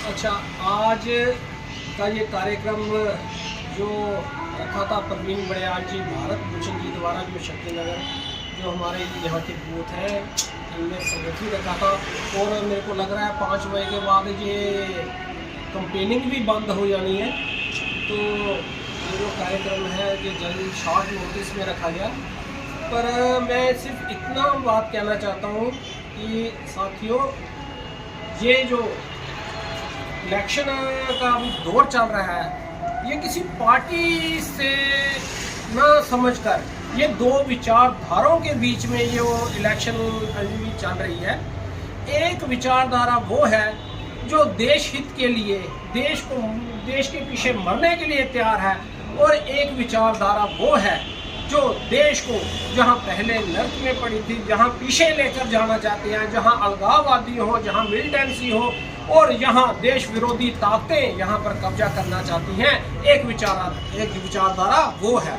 अच्छा, आज का ये कार्यक्रम जो रखा था प्रवीण बड़याल जी, भारत भूषण जी द्वारा, जो शक्तिनगर जो हमारे यहाँ के बूथ है इनमें संगठित रखा था। और मेरे को लग रहा है 5 बजे के बाद ये कंपेनिंग भी बंद हो जानी है। तो ये जो कार्यक्रम है ये जल्द शॉर्ट नोटिस में रखा गया। पर मैं सिर्फ इतना बात कहना चाहता हूँ कि साथियों, ये जो इलेक्शन का अभी दौर चल रहा है, ये किसी पार्टी से ना समझकर ये दो विचारधाराओं के बीच में ये वो इलेक्शन अभी चल रही है। एक विचारधारा वो है जो देश हित के लिए, देश के पीछे मरने के लिए तैयार है, और एक विचारधारा वो है जो देश को जहां पहले नर्क में पड़ी थी, जहां पीछे लेकर जाना चाहते हैं, जहां अलगाववादी हो, जहां मिलिटेंसी हो और यहां देश विरोधी ताकतें यहां पर कब्जा करना चाहती हैं। एक विचारधारा वो है।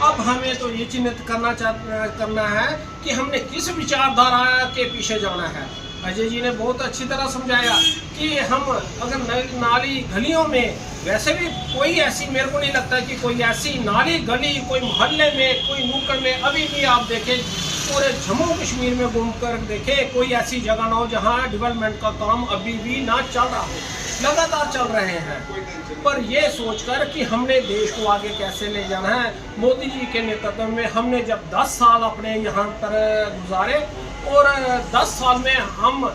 अब हमें तो ये चिन्हित करना है कि हमने किस विचारधारा के पीछे जाना है। अजय जी ने बहुत अच्छी तरह समझाया कि हम अगर नाली गलियों में, वैसे भी कोई ऐसी, मेरे को नहीं लगता कि कोई ऐसी नाली गली कोई मोहल्ले में, कोई नुक्कड़ में, अभी भी आप देखें पूरे जम्मू कश्मीर में घूमकर देखें, कोई ऐसी जगह ना हो जहां डेवलपमेंट का काम अभी भी ना चल रहा हो। लगातार चल रहे हैं। पर ये सोचकर कि हमने देश को आगे कैसे ले जाना है, मोदी जी के नेतृत्व में हमने जब 10 साल अपने यहाँ पर गुजारे, और 10 साल में हम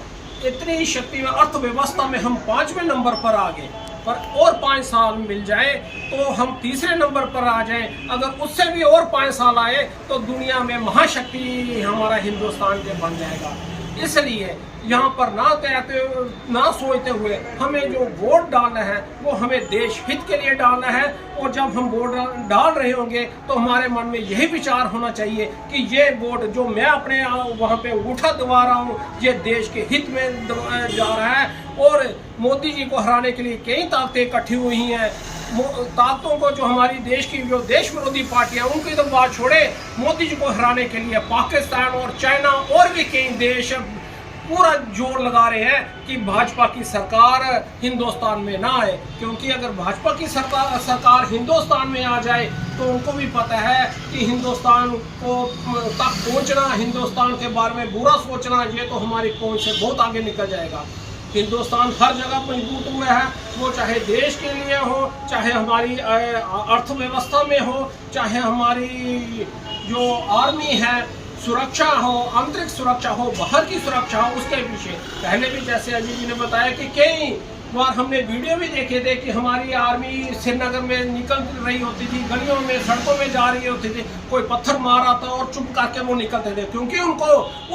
इतनी शक्ति में, अर्थव्यवस्था में हम 5वें नंबर पर आ गए। पर और 5 साल मिल जाए तो हम तीसरे नंबर पर आ जाएं। अगर उससे भी और 5 साल आए तो दुनिया में महाशक्ति हमारा हिंदुस्तान के बन जाएगा। इसलिए यहाँ पर ना सोचते हुए हमें जो वोट डालना है वो हमें देश हित के लिए डालना है। और जब हम वोट डाल रहे होंगे तो हमारे मन में यही विचार होना चाहिए कि ये वोट जो मैं अपने वहाँ पे उठा दबा रहा हूँ, ये देश के हित में जा रहा है। और मोदी जी को हराने के लिए कई ताकतें इकट्ठी हुई हैं। ताकतों को, जो हमारी देश की जो देश विरोधी पार्टियां, उनकी तो बात छोड़े, मोदी जी को हराने के लिए पाकिस्तान और चाइना और भी कई देश पूरा जोर लगा रहे हैं कि भाजपा की सरकार हिंदुस्तान में ना आए। क्योंकि अगर भाजपा की सरकार हिंदुस्तान में आ जाए तो उनको भी पता है कि हिंदुस्तान को तक पहुंचना, हिंदुस्तान के बारे में बुरा सोचना, ये तो हमारी पहुंच से बहुत आगे निकल जाएगा। हिंदुस्तान हर जगह मजबूत हुआ है, वो चाहे देश के लिए हो, चाहे हमारी अर्थव्यवस्था में हो, चाहे हमारी जो आर्मी है, सुरक्षा हो, आंतरिक सुरक्षा हो, बाहर की सुरक्षा हो, उसके पीछे पहले भी जैसे अजय जी ने बताया कि कई बार हमने वीडियो भी देखे थे कि हमारी आर्मी श्रीनगर में निकल रही होती थी, गलियों में, सड़कों में जा रही होती थी, कोई पत्थर मार रहा था और चुप करके वो निकलते थे। क्योंकि उनको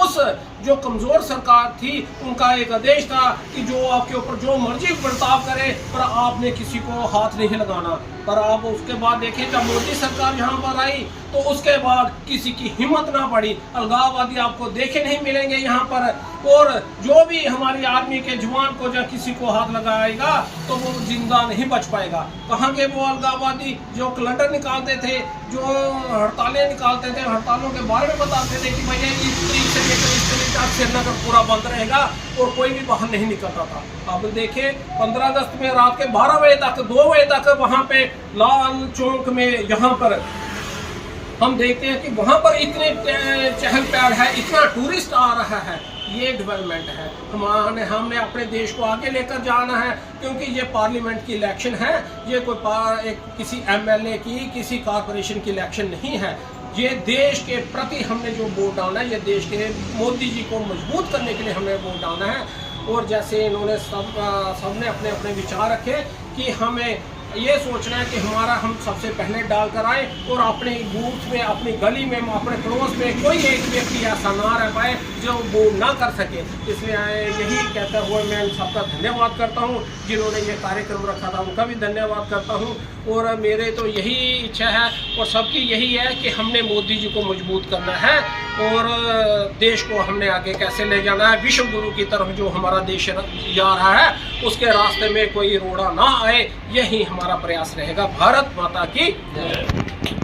उस जो कमज़ोर सरकार थी, उनका एक आदेश था कि जो आपके ऊपर जो मर्जी बर्ताव करे, पर आपने किसी को हाथ नहीं लगाना। पर आप उसके बाद देखें, जब मोदी सरकार यहाँ पर आई तो उसके बाद किसी की हिम्मत ना पड़ी। अलगाववादी आपको देखे नहीं मिलेंगे यहाँ पर। और जो भी हमारी आर्मी के जवान को जब किसी को हाथ लगाएगा तो वो जिंदा नहीं बच पाएगा। कहाँ के वो अलगाववादी जो कैलेंडर निकालते थे, जो हड़तालें निकालते थे, हड़तालों के बारे में बताते थे कि भैया इस तरीके से लेकर इस तरीके से श्रीनगर पूरा बंद रहेगा, और कोई भी बाहर नहीं निकलता था। अब देखें 15 अगस्त में रात के 12 बजे तक, 2 बजे तक वहाँ पे लाल चौक में यहाँ पर हम देखते हैं कि वहाँ पर इतने चहल पहल है, इतना टूरिस्ट आ रहा है। ये डेवलपमेंट है। हमने अपने देश को आगे लेकर जाना है। क्योंकि ये पार्लियामेंट की इलेक्शन है, ये कोई किसी एमएलए की, किसी कॉरपोरेशन की इलेक्शन नहीं है। ये देश के प्रति हमने जो वोट डालना है, ये देश के मोदी जी को मजबूत करने के लिए हमें वोट डालना है। और जैसे इन्होंने सबने अपने अपने विचार रखे कि हमें ये सोचना है कि हम सबसे पहले डाल कर आए, और अपने बूथ में, अपनी गली में, अपने पड़ोस में कोई एक व्यक्ति ऐसा ना रह पाए जो वो ना कर सके। इसलिए यही कहते हुए मैं सबका धन्यवाद करता हूँ। जिन्होंने ये कार्यक्रम रखा था उनका भी धन्यवाद करता हूँ। और मेरे तो यही इच्छा है और सबकी यही है कि हमने मोदी जी को मजबूत करना है, और देश को हमने आगे कैसे ले जाना है। विश्व गुरु की तरफ जो हमारा देश जा रहा है, उसके रास्ते में कोई रोड़ा ना आए, यही हमारा प्रयास रहेगा। भारत माता की जय।